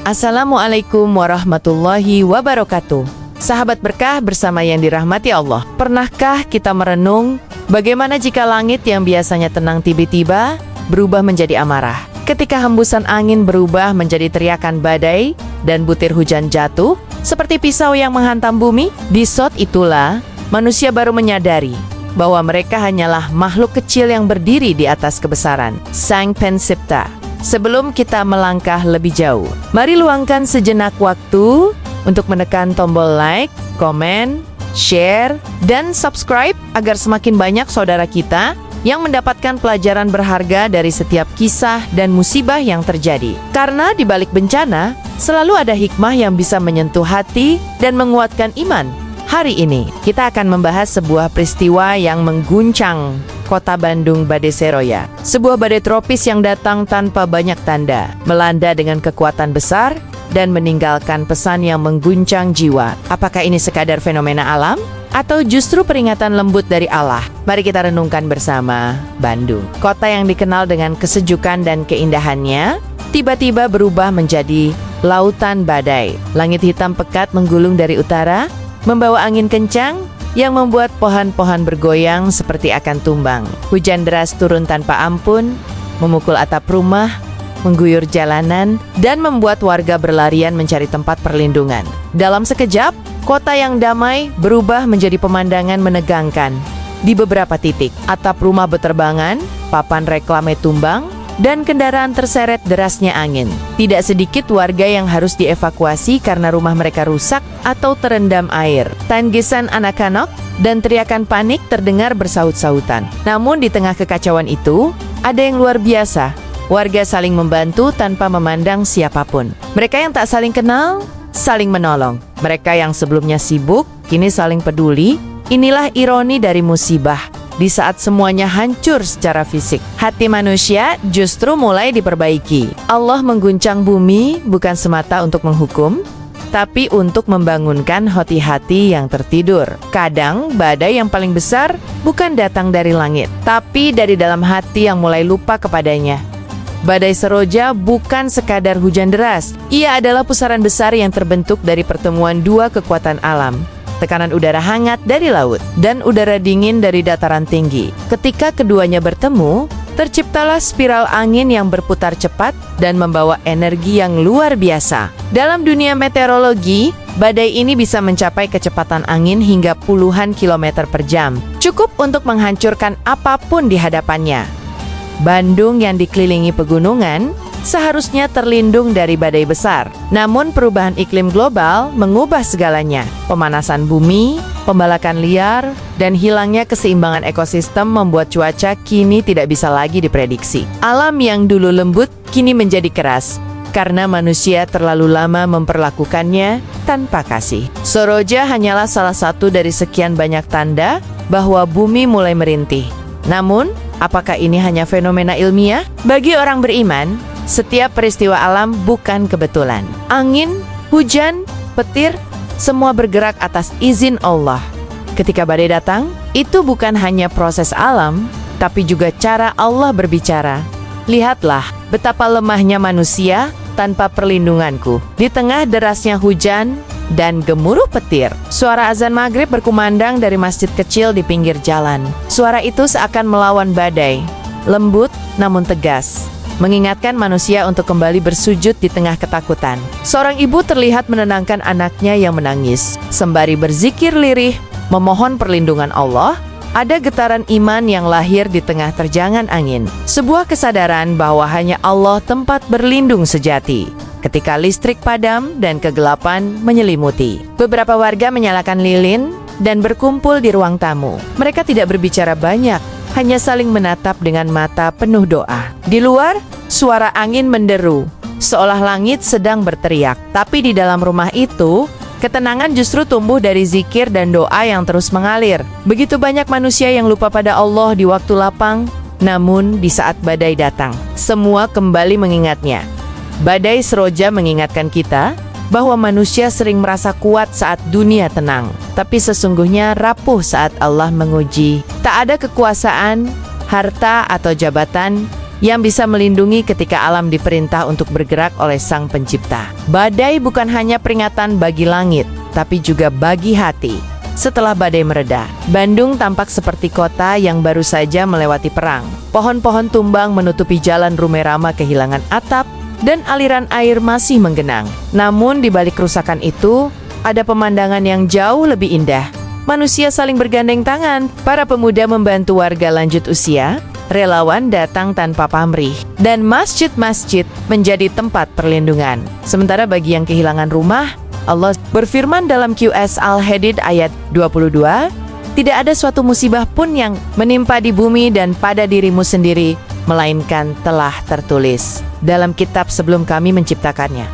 Assalamualaikum warahmatullahi wabarakatuh. Sahabat berkah bersama yang dirahmati Allah. Pernahkah kita merenung bagaimana jika langit yang biasanya tenang tiba-tiba berubah menjadi amarah? Ketika hembusan angin berubah menjadi teriakan badai dan butir hujan jatuh seperti pisau yang menghantam bumi, di saat itulah manusia baru menyadari bahwa mereka hanyalah makhluk kecil yang berdiri di atas kebesaran Sang Pencipta. Sebelum kita melangkah lebih jauh, mari luangkan sejenak waktu untuk menekan tombol like, komen, share, dan subscribe agar semakin banyak saudara kita yang mendapatkan pelajaran berharga dari setiap kisah dan musibah yang terjadi. Karena di balik bencana, selalu ada hikmah yang bisa menyentuh hati dan menguatkan iman. Hari ini, kita akan membahas sebuah peristiwa yang mengguncang kota Bandung, badai Seroya. Sebuah badai tropis yang datang tanpa banyak tanda, melanda dengan kekuatan besar, dan meninggalkan pesan yang mengguncang jiwa. Apakah ini sekadar fenomena alam? Atau justru peringatan lembut dari Allah? Mari kita renungkan bersama. Bandung, kota yang dikenal dengan kesejukan dan keindahannya, tiba-tiba berubah menjadi lautan badai. Langit hitam pekat menggulung dari utara, membawa angin kencang yang membuat pohon-pohon bergoyang seperti akan tumbang. Hujan deras turun tanpa ampun, memukul atap rumah, mengguyur jalanan, dan membuat warga berlarian mencari tempat perlindungan. Dalam sekejap, kota yang damai berubah menjadi pemandangan menegangkan. Di beberapa titik, atap rumah beterbangan, papan reklame tumbang, dan kendaraan terseret derasnya angin. Tidak sedikit warga yang harus dievakuasi karena rumah mereka rusak atau terendam air. Tangisan anak-anak dan teriakan panik terdengar bersaut-sautan. Namun di tengah kekacauan itu, ada yang luar biasa. Warga saling membantu tanpa memandang siapapun. Mereka yang tak saling kenal, saling menolong. Mereka yang sebelumnya sibuk, kini saling peduli. Inilah ironi dari musibah. Di saat semuanya hancur secara fisik, hati manusia justru mulai diperbaiki. Allah mengguncang bumi bukan semata untuk menghukum, tapi untuk membangunkan hati-hati yang tertidur. Kadang badai yang paling besar bukan datang dari langit, tapi dari dalam hati yang mulai lupa kepadanya. Badai Seroja bukan sekadar hujan deras. Ia adalah pusaran besar yang terbentuk dari pertemuan dua kekuatan alam. Tekanan udara hangat dari laut dan udara dingin dari dataran tinggi. Ketika keduanya bertemu, terciptalah spiral angin yang berputar cepat dan membawa energi yang luar biasa. Dalam dunia meteorologi, badai ini bisa mencapai kecepatan angin hingga puluhan kilometer per jam, cukup untuk menghancurkan apapun di hadapannya. Bandung yang dikelilingi pegunungan seharusnya terlindung dari badai besar. Namun perubahan iklim global mengubah segalanya. Pemanasan bumi, pembalakan liar, dan hilangnya keseimbangan ekosistem membuat cuaca kini tidak bisa lagi diprediksi. Alam yang dulu lembut kini menjadi keras karena manusia terlalu lama memperlakukannya tanpa kasih. Seroja hanyalah salah satu dari sekian banyak tanda bahwa bumi mulai merintih. Namun, apakah ini hanya fenomena ilmiah? Bagi orang beriman, setiap peristiwa alam bukan kebetulan. Angin, hujan, petir, semua bergerak atas izin Allah. Ketika badai datang, itu bukan hanya proses alam, tapi juga cara Allah berbicara. Lihatlah betapa lemahnya manusia tanpa perlindunganku. Di tengah derasnya hujan dan gemuruh petir, suara azan maghrib berkumandang dari masjid kecil di pinggir jalan. Suara itu seakan melawan badai, lembut namun tegas, mengingatkan manusia untuk kembali bersujud di tengah ketakutan. Seorang ibu terlihat menenangkan anaknya yang menangis. Sembari berzikir lirih, memohon perlindungan Allah, ada getaran iman yang lahir di tengah terjangan angin. Sebuah kesadaran bahwa hanya Allah tempat berlindung sejati. Ketika listrik padam dan kegelapan menyelimuti, beberapa warga menyalakan lilin dan berkumpul di ruang tamu. Mereka tidak berbicara banyak, hanya saling menatap dengan mata penuh doa. Di luar, suara angin menderu, seolah langit sedang berteriak. Tapi di dalam rumah itu, ketenangan justru tumbuh dari zikir dan doa yang terus mengalir. Begitu banyak manusia yang lupa pada Allah di waktu lapang, namun di saat badai datang, semua kembali mengingatnya. Badai Seroja mengingatkan kita bahwa manusia sering merasa kuat saat dunia tenang, tapi sesungguhnya rapuh saat Allah menguji. Tak ada kekuasaan, harta, atau jabatan yang bisa melindungi ketika alam diperintah untuk bergerak oleh Sang Pencipta. Badai bukan hanya peringatan bagi langit, tapi juga bagi hati. Setelah badai mereda, Bandung tampak seperti kota yang baru saja melewati perang. Pohon-pohon tumbang menutupi jalan Rumerama kehilangan atap, dan aliran air masih menggenang. Namun di balik kerusakan itu, ada pemandangan yang jauh lebih indah. Manusia saling bergandeng tangan, para pemuda membantu warga lanjut usia, relawan datang tanpa pamrih, dan masjid-masjid menjadi tempat perlindungan. Sementara bagi yang kehilangan rumah, Allah berfirman dalam QS Al-Hadid ayat 22, "Tidak ada suatu musibah pun yang menimpa di bumi dan pada dirimu sendiri, melainkan telah tertulis dalam kitab sebelum kami menciptakannya."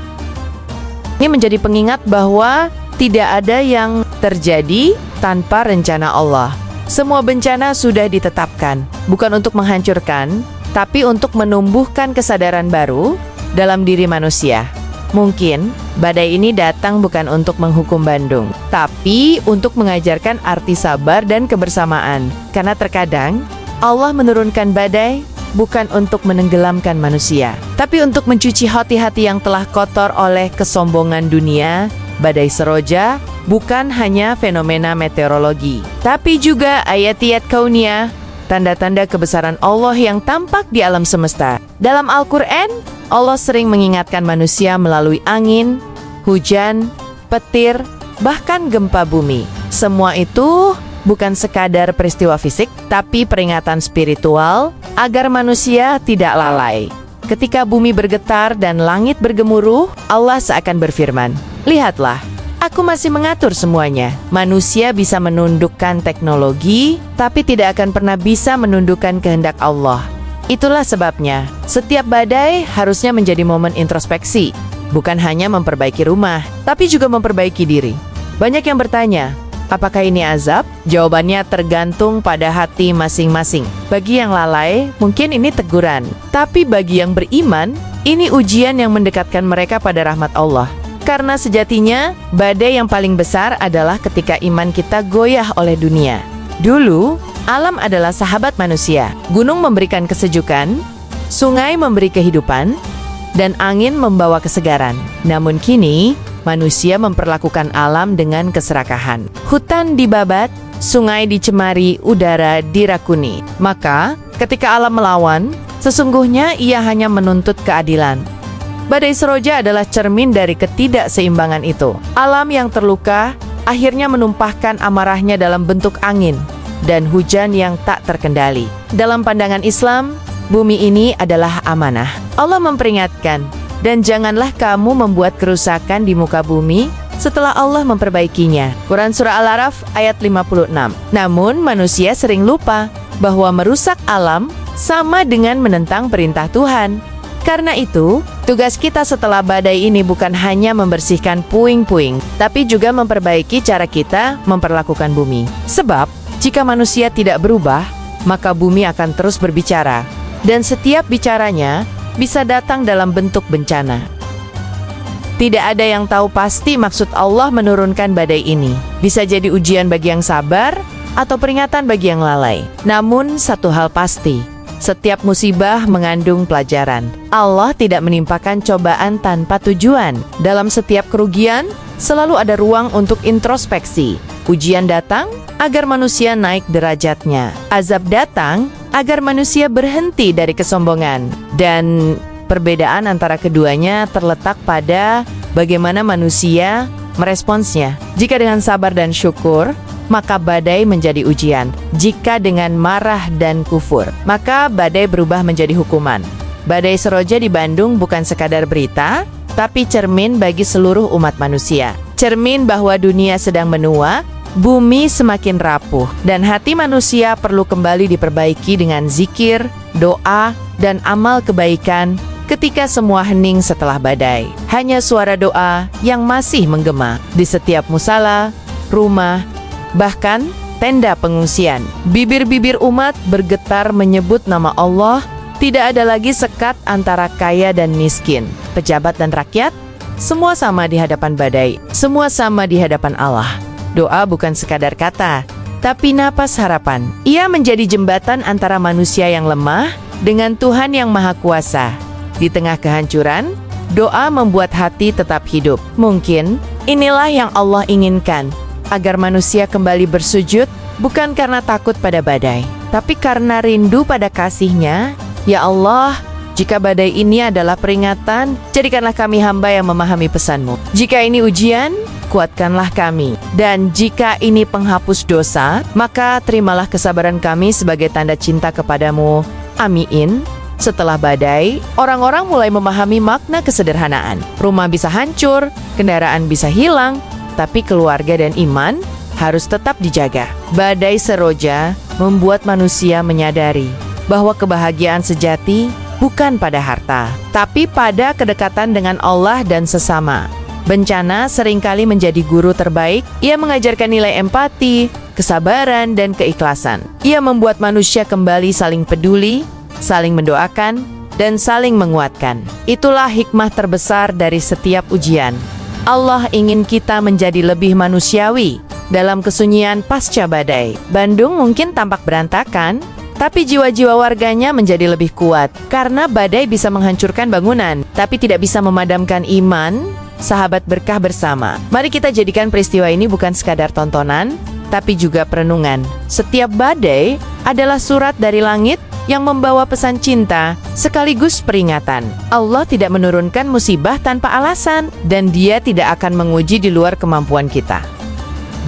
Ini menjadi pengingat bahwa tidak ada yang terjadi tanpa rencana Allah. Semua bencana sudah ditetapkan, bukan untuk menghancurkan, tapi untuk menumbuhkan kesadaran baru dalam diri manusia. Mungkin badai ini datang bukan untuk menghukum Bandung, tapi untuk mengajarkan arti sabar dan kebersamaan. Karena terkadang Allah menurunkan badai bukan untuk menenggelamkan manusia, tapi untuk mencuci hati-hati yang telah kotor oleh kesombongan dunia. Badai seroja bukan hanya fenomena meteorologi, tapi juga ayat-ayat kauniyah, tanda-tanda kebesaran Allah yang tampak di alam semesta. Dalam Al-Quran, Allah sering mengingatkan manusia melalui angin, hujan, petir, bahkan gempa bumi. Semua itu bukan sekadar peristiwa fisik, tapi peringatan spiritual agar manusia tidak lalai. Ketika bumi bergetar dan langit bergemuruh, Allah seakan berfirman, "Lihatlah, aku masih mengatur semuanya." Manusia bisa menundukkan teknologi, tapi tidak akan pernah bisa menundukkan kehendak Allah. Itulah sebabnya, setiap badai harusnya menjadi momen introspeksi, bukan hanya memperbaiki rumah, tapi juga memperbaiki diri. Banyak yang bertanya, apakah ini azab? Jawabannya tergantung pada hati masing-masing. Bagi yang lalai, mungkin ini teguran. Tapi bagi yang beriman, ini ujian yang mendekatkan mereka pada rahmat Allah. Karena sejatinya, badai yang paling besar adalah ketika iman kita goyah oleh dunia. Dulu, alam adalah sahabat manusia. Gunung memberikan kesejukan, sungai memberi kehidupan, dan angin membawa kesegaran. Namun kini, manusia memperlakukan alam dengan keserakahan. Hutan dibabat, sungai dicemari, udara dirakuni. Maka, ketika alam melawan, sesungguhnya ia hanya menuntut keadilan. Badai seroja adalah cermin dari ketidakseimbangan itu. Alam yang terluka akhirnya menumpahkan amarahnya dalam bentuk angin dan hujan yang tak terkendali. Dalam pandangan Islam, bumi ini adalah amanah. Allah memperingatkan, "Dan janganlah kamu membuat kerusakan di muka bumi setelah Allah memperbaikinya." Quran Surah Al-Araf ayat 56. Namun manusia sering lupa bahwa merusak alam sama dengan menentang perintah Tuhan. Karena itu, tugas kita setelah badai ini bukan hanya membersihkan puing-puing, tapi juga memperbaiki cara kita memperlakukan bumi. Sebab, jika manusia tidak berubah, maka bumi akan terus berbicara. Dan setiap bicaranya bisa datang dalam bentuk bencana. Tidak ada yang tahu pasti maksud Allah menurunkan badai ini. Bisa jadi ujian bagi yang sabar, atau peringatan bagi yang lalai. Namun satu hal pasti, setiap musibah mengandung pelajaran. Allah tidak menimpakan cobaan tanpa tujuan. Dalam setiap kerugian, selalu ada ruang untuk introspeksi. Ujian datang agar manusia naik derajatnya. Azab datang agar manusia berhenti dari kesombongan. Dan perbedaan antara keduanya terletak pada bagaimana manusia meresponsnya. Jika dengan sabar dan syukur, maka badai menjadi ujian. Jika dengan marah dan kufur, maka badai berubah menjadi hukuman. Badai seroja di Bandung bukan sekadar berita, tapi cermin bagi seluruh umat manusia. Cermin bahwa dunia sedang menua, bumi semakin rapuh, dan hati manusia perlu kembali diperbaiki dengan zikir, doa, dan amal kebaikan ketika semua hening setelah badai. Hanya suara doa yang masih menggema di setiap musala, rumah, bahkan tenda pengungsian. Bibir-bibir umat bergetar menyebut nama Allah. Tidak ada lagi sekat antara kaya dan miskin, pejabat dan rakyat. Semua sama di hadapan badai, semua sama di hadapan Allah. Doa bukan sekadar kata, tapi napas harapan. Ia menjadi jembatan antara manusia yang lemah dengan Tuhan yang Maha Kuasa. Di tengah kehancuran, doa membuat hati tetap hidup. Mungkin inilah yang Allah inginkan, agar manusia kembali bersujud, bukan karena takut pada badai, tapi karena rindu pada kasih-Nya. Ya Allah, jika badai ini adalah peringatan, jadikanlah kami hamba yang memahami pesan-Mu. Jika ini ujian, kuatkanlah kami. Dan jika ini penghapus dosa, maka terimalah kesabaran kami sebagai tanda cinta kepadamu. Amin. Setelah badai, orang-orang mulai memahami makna kesederhanaan. Rumah bisa hancur, kendaraan bisa hilang, tapi keluarga dan iman harus tetap dijaga. Badai seroja membuat manusia menyadari bahwa kebahagiaan sejati bukan pada harta, tapi pada kedekatan dengan Allah dan sesama. Bencana seringkali menjadi guru terbaik. Ia mengajarkan nilai empati, kesabaran, dan keikhlasan. Ia membuat manusia kembali saling peduli, saling mendoakan, dan saling menguatkan. Itulah hikmah terbesar dari setiap ujian. Allah ingin kita menjadi lebih manusiawi dalam kesunyian pasca badai. Bandung mungkin tampak berantakan, tapi jiwa-jiwa warganya menjadi lebih kuat. Karena badai bisa menghancurkan bangunan, tapi tidak bisa memadamkan iman. Sahabat berkah bersama, mari kita jadikan peristiwa ini bukan sekadar tontonan, tapi juga perenungan. Setiap badai adalah surat dari langit yang membawa pesan cinta sekaligus peringatan. Allah tidak menurunkan musibah tanpa alasan, dan Dia tidak akan menguji di luar kemampuan kita.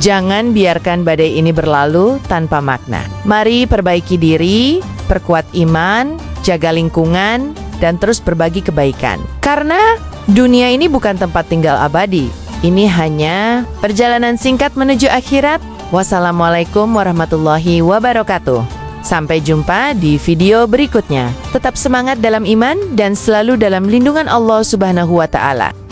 Jangan biarkan badai ini berlalu tanpa makna. Mari perbaiki diri, perkuat iman, jaga lingkungan, dan terus berbagi kebaikan. Karena dunia ini bukan tempat tinggal abadi. Ini hanya perjalanan singkat menuju akhirat. Wassalamualaikum warahmatullahi wabarakatuh. Sampai jumpa di video berikutnya. Tetap semangat dalam iman dan selalu dalam lindungan Allah Subhanahu wa Ta'ala.